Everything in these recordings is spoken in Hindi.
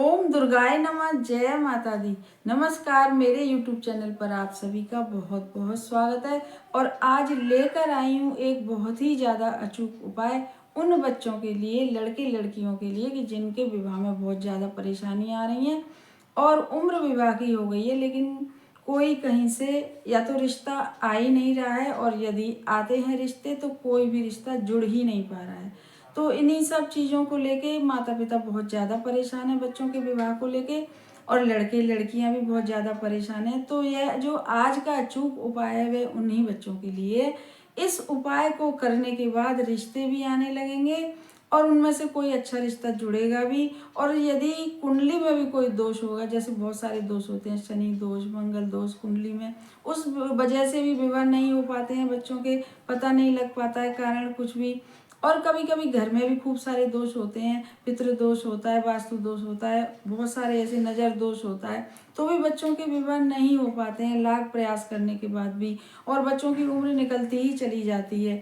ओम दुर्गाय नमः। जय माता दी। नमस्कार, मेरे YouTube चैनल पर आप सभी का बहुत बहुत स्वागत है। और आज लेकर आई हूँ एक बहुत ही ज़्यादा अचूक उपाय उन बच्चों के लिए, लड़के लड़कियों के लिए कि जिनके विवाह में बहुत ज़्यादा परेशानी आ रही हैं और उम्र विवाह की हो गई है, लेकिन कोई कहीं से या तो रिश्ता आ ही नहीं रहा है, और यदि आते हैं रिश्ते तो कोई भी रिश्ता जुड़ ही नहीं पा रहा है। तो इन्हीं सब चीज़ों को लेके माता पिता बहुत ज़्यादा परेशान है बच्चों के विवाह को लेके, और लड़के लड़कियां भी बहुत ज़्यादा परेशान हैं। तो यह जो आज का अचूक उपाय है वह उन्हीं बच्चों के लिए। इस उपाय को करने के बाद रिश्ते भी आने लगेंगे और उनमें से कोई अच्छा रिश्ता जुड़ेगा भी। और यदि कुंडली में भी कोई दोष होगा, जैसे बहुत सारे दोष होते हैं, शनि दोष, मंगल दोष कुंडली में, उस वजह से भी विवाह नहीं हो पाते हैं बच्चों के, पता नहीं लग पाता है कारण कुछ भी। और कभी कभी घर में भी खूब सारे दोष होते हैं, पितृ दोष होता है, वास्तु दोष होता है, बहुत सारे ऐसे नज़र दोष होता है, तो भी बच्चों के विवाह नहीं हो पाते हैं लाख प्रयास करने के बाद भी, और बच्चों की उम्र निकलती ही चली जाती है।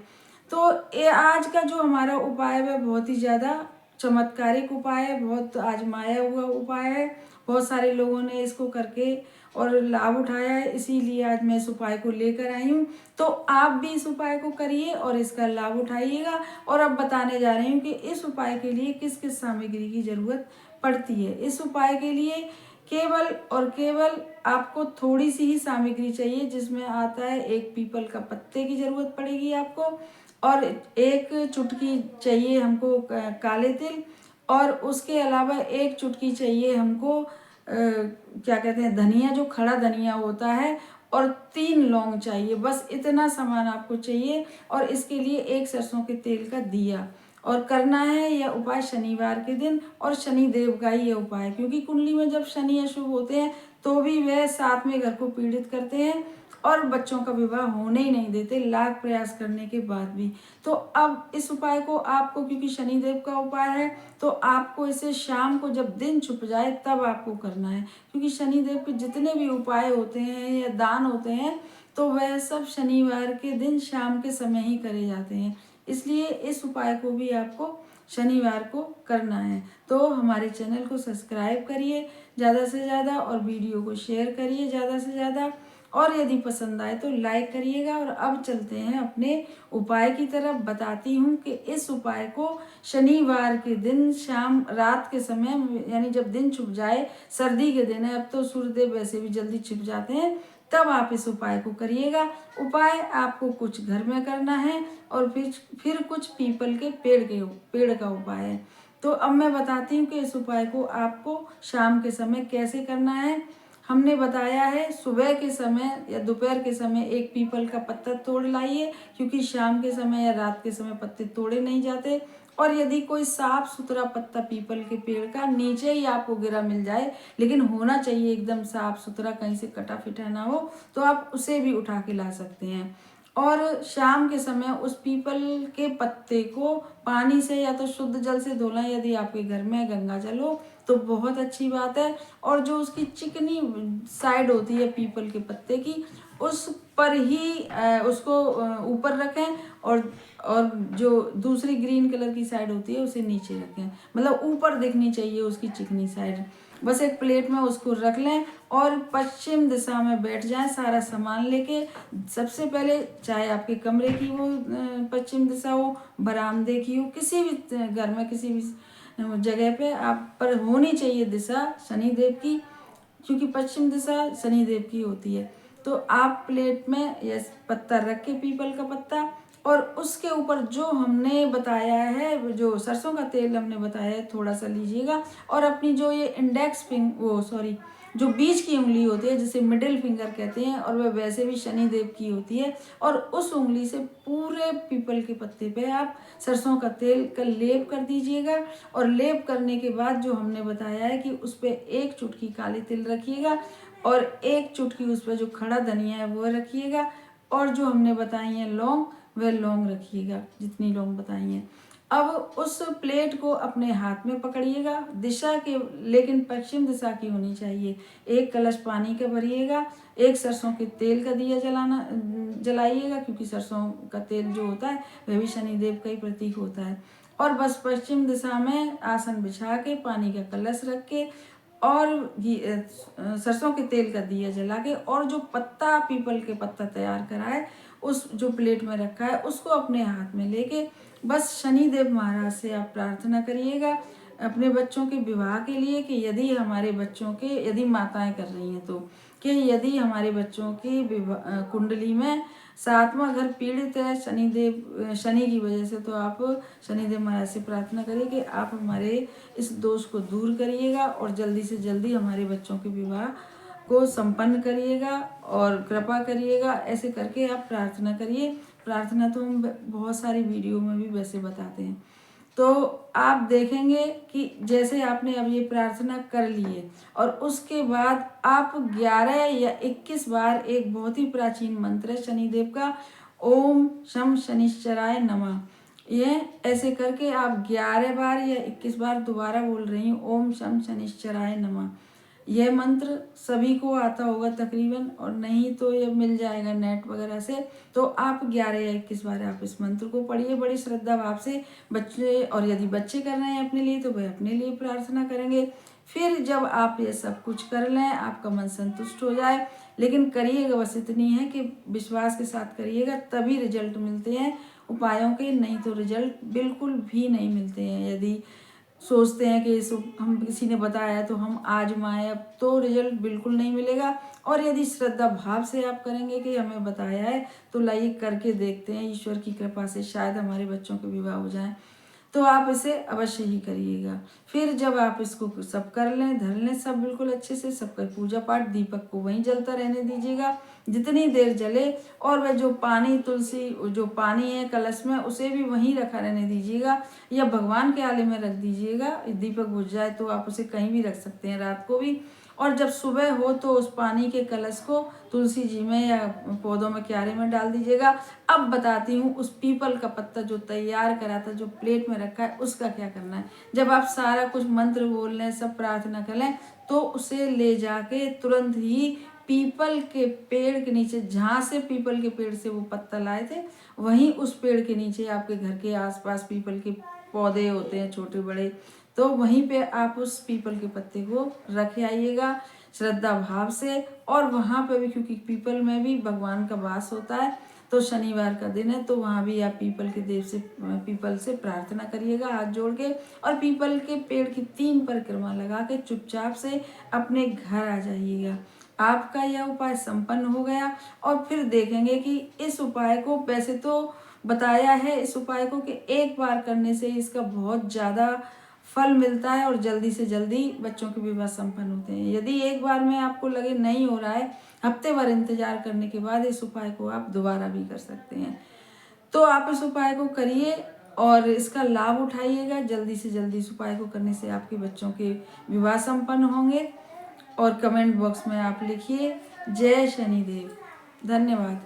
तो ये आज का जो हमारा उपाय है वह बहुत ही ज़्यादा चमत्कारिक उपाय है, बहुत आजमाया हुआ उपाय है। बहुत सारे लोगों ने इसको करके और लाभ उठाया है, इसीलिए आज मैं इस उपाय को लेकर आई हूँ। तो आप भी इस उपाय को करिए और इसका लाभ उठाइएगा। और अब बताने जा रही हूँ कि इस उपाय के लिए किस किस सामग्री की ज़रूरत पड़ती है। इस उपाय के लिए केवल और केवल आपको थोड़ी सी ही सामग्री चाहिए, जिसमें आता है एक पीपल का पत्ते की ज़रूरत पड़ेगी आपको, और एक चुटकी चाहिए हमको काले तिल, और उसके अलावा एक चुटकी चाहिए हमको क्या कहते हैं, धनिया, जो खड़ा धनिया होता है, और 3 लौंग चाहिए। बस इतना सामान आपको चाहिए। और इसके लिए एक सरसों के तेल का दिया। और करना है यह उपाय शनिवार के दिन, और शनि देव का ही यह उपाय है, क्योंकि कुंडली में जब शनि अशुभ होते हैं तो भी वह साथ में घर को पीड़ित करते हैं और बच्चों का विवाह होने ही नहीं देते लाख प्रयास करने के बाद भी। तो अब इस उपाय को आपको, क्योंकि शनिदेव का उपाय है, तो आपको इसे शाम को जब दिन छुप जाए तब आपको करना है, क्योंकि शनिदेव के जितने भी उपाय होते हैं या दान होते हैं तो वह सब शनिवार के दिन शाम के समय ही करे जाते हैं। इसलिए इस उपाय को भी आपको शनिवार को करना है। तो हमारे चैनल को सब्सक्राइब करिए ज़्यादा से ज़्यादा, और वीडियो को शेयर करिए ज़्यादा से ज़्यादा, और यदि पसंद आए तो लाइक करिएगा। और अब चलते हैं अपने उपाय की तरफ। बताती हूँ कि इस उपाय को शनिवार के दिन शाम रात के समय, यानी जब दिन छुप जाए, सर्दी के दिन है, अब तो सूर्यदेव वैसे भी जल्दी छिप जाते हैं, तब आप इस उपाय को करिएगा। उपाय आपको कुछ घर में करना है और फिर कुछ पीपल के पेड़ का उपाय है। तो अब मैं बताती हूँ कि इस उपाय को आपको शाम के समय कैसे करना है। हमने बताया है सुबह के समय या दोपहर के समय एक पीपल का पत्ता तोड़ लाइए, क्योंकि शाम के समय या रात के समय पत्ते तोड़े नहीं जाते। और यदि कोई साफ सुथरा पत्ता पीपल के पेड़ का नीचे ही आपको गिरा मिल जाए, लेकिन होना चाहिए एकदम साफ सुथरा, कहीं से कटा फिटा ना हो, तो आप उसे भी उठा के ला सकते हैं। और शाम के समय उस पीपल के पत्ते को पानी से या तो शुद्ध जल से धोना, यदि आपके घर में गंगा जल हो तो बहुत अच्छी बात है। और जो उसकी चिकनी साइड होती है पीपल के पत्ते की, उस पर ही उसको ऊपर रखें, और जो दूसरी ग्रीन कलर की साइड होती है उसे नीचे रखें, मतलब ऊपर दिखनी चाहिए उसकी चिकनी साइड। बस एक प्लेट में उसको रख लें और पश्चिम दिशा में बैठ जाएं सारा सामान लेके। सबसे पहले चाहे आपके कमरे की वो पश्चिम दिशा हो, बरामदे की हो, किसी भी घर में किसी भी जगह पे आप पर होनी चाहिए दिशा शनिदेव की, क्योंकि पश्चिम दिशा शनिदेव की होती है। तो आप प्लेट में यह पत्ता रख के, पीपल का पत्ता, और उसके ऊपर जो हमने बताया है, जो सरसों का तेल हमने बताया है, थोड़ा सा लीजिएगा। और अपनी जो ये इंडेक्स जो बीच की उंगली होती है, जिसे मिडिल फिंगर कहते हैं, और वह वैसे भी शनिदेव की होती है, और उस उंगली से पूरे पीपल के पत्ते पे आप सरसों का तेल का लेप कर दीजिएगा। और लेप करने के बाद जो हमने बताया है कि उस पर एक चुटकी काली तिल रखिएगा, और एक चुटकी उस पर जो खड़ा धनिया है वो रखिएगा, और जो हमने बताई है लौंग, वह लौंग रखिएगा, जितनी लौंग बताई हैं। अब उस प्लेट को अपने हाथ में पकड़िएगा, दिशा के लेकिन पश्चिम दिशा की होनी चाहिए। एक कलश पानी का भरिएगा, एक सरसों के तेल का दिया जलाइएगा, क्योंकि सरसों का तेल जो होता है वह भी शनिदेव का ही प्रतीक होता है। और बस पश्चिम दिशा में आसन बिछा के पानी का कलश रख के और सरसों के तेल का दिया जला के और जो पत्ता पीपल के पत्ता तैयार करा है उस जो प्लेट में रखा है उसको अपने हाथ में लेके बस शनिदेव महाराज से आप प्रार्थना करिएगा अपने बच्चों के विवाह के लिए कि यदि हमारे बच्चों के यदि माताएं कर रही हैं तो कि यदि हमारे बच्चों की कुंडली में 7वां घर पीड़ित है शनि की वजह से, तो आप शनिदेव महाराज से प्रार्थना करिए कि आप हमारे इस दोष को दूर करिएगा और जल्दी से जल्दी हमारे बच्चों के विवाह को संपन्न करिएगा और कृपा करिएगा। ऐसे करके आप प्रार्थना करिए। प्रार्थना तो हम बहुत सारी वीडियो में भी वैसे बताते हैं। तो आप देखेंगे कि जैसे आपने अब ये प्रार्थना कर ली है और उसके बाद आप 11 या 21 बार एक बहुत ही प्राचीन मंत्र है शनिदेव का, ओम शम शनिश्चराय नमः। ये ऐसे करके आप 11 बार या 21 बार दोबारा बोल रही हूँ, ओम शम शनिश्चराय नमः। यह मंत्र सभी को आता होगा तकरीबन, और नहीं तो ये मिल जाएगा नेट वगैरह से। तो आप 11 या 21 बार आप इस मंत्र को पढ़िए बड़ी श्रद्धा भाव से। बच्चे, और यदि बच्चे कर रहे हैं अपने लिए तो वह अपने लिए प्रार्थना करेंगे। फिर जब आप ये सब कुछ कर लें, आपका मन संतुष्ट हो जाए, लेकिन करिएगा बस इतनी है कि विश्वास के साथ करिएगा, तभी रिजल्ट मिलते हैं उपायों के, नहीं तो रिजल्ट बिल्कुल भी नहीं मिलते हैं। यदि सोचते हैं कि इस हम किसी ने बताया तो हम आजमाएं, अब तो रिजल्ट बिल्कुल नहीं मिलेगा। और यदि श्रद्धा भाव से आप करेंगे कि हमें बताया है तो लाइए करके देखते हैं, ईश्वर की कृपा से शायद हमारे बच्चों के विवाह हो जाएं, तो आप इसे अवश्य ही करिएगा। फिर जब आप इसको सब कर लें, धर लें सब बिल्कुल अच्छे से, सबका पूजा पाठ, दीपक को वहीं जलता रहने दीजिएगा जितनी देर जले, और वह जो पानी तुलसी जो पानी है कलश में उसे भी वहीं रखा रहने दीजिएगा या भगवान के आले में रख दीजिएगा। दीपक बुझ जाए तो आप उसे कहीं भी रख सकते हैं रात को भी। और जब सुबह हो तो उस पानी के कलश को तुलसी जी में या पौधों में क्यारे में डाल दीजिएगा। अब बताती हूँ उस पीपल का पत्ता जो तैयार करा था जो प्लेट में रखा है उसका क्या करना है। जब आप सारा कुछ मंत्र बोल लें, सब प्रार्थना कर लें, तो उसे ले जाके तुरंत ही पीपल के पेड़ के नीचे, जहाँ से पीपल के पेड़ से वो पत्ता लाए थे वहीं उस पेड़ के नीचे, आपके घर के आसपास पीपल के पौधे होते हैं छोटे बड़े, तो वहीं पे आप उस पीपल के पत्ते को रख आइएगा श्रद्धा भाव से। और वहाँ पे भी, क्योंकि पीपल में भी भगवान का वास होता है, तो शनिवार का दिन है तो वहाँ भी आप पीपल से प्रार्थना करिएगा हाथ जोड़ के, और पीपल के पेड़ की 3 परिक्रमा लगा के चुपचाप से अपने घर आ जाइएगा। आपका यह उपाय संपन्न हो गया। और फिर देखेंगे कि इस उपाय को, वैसे तो बताया है इस उपाय को कि एक बार करने से इसका बहुत ज़्यादा फल मिलता है और जल्दी से जल्दी बच्चों के विवाह संपन्न होते हैं। यदि एक बार में आपको लगे नहीं हो रहा है, हफ्ते भर इंतजार करने के बाद इस उपाय को आप दोबारा भी कर सकते हैं। तो आप इस उपाय को करिए और इसका लाभ उठाइएगा। जल्दी से जल्दी इस उपाय को करने से आपके बच्चों के विवाह संपन्न होंगे। और कमेंट बॉक्स में आप लिखिए जय शनिदेव। धन्यवाद।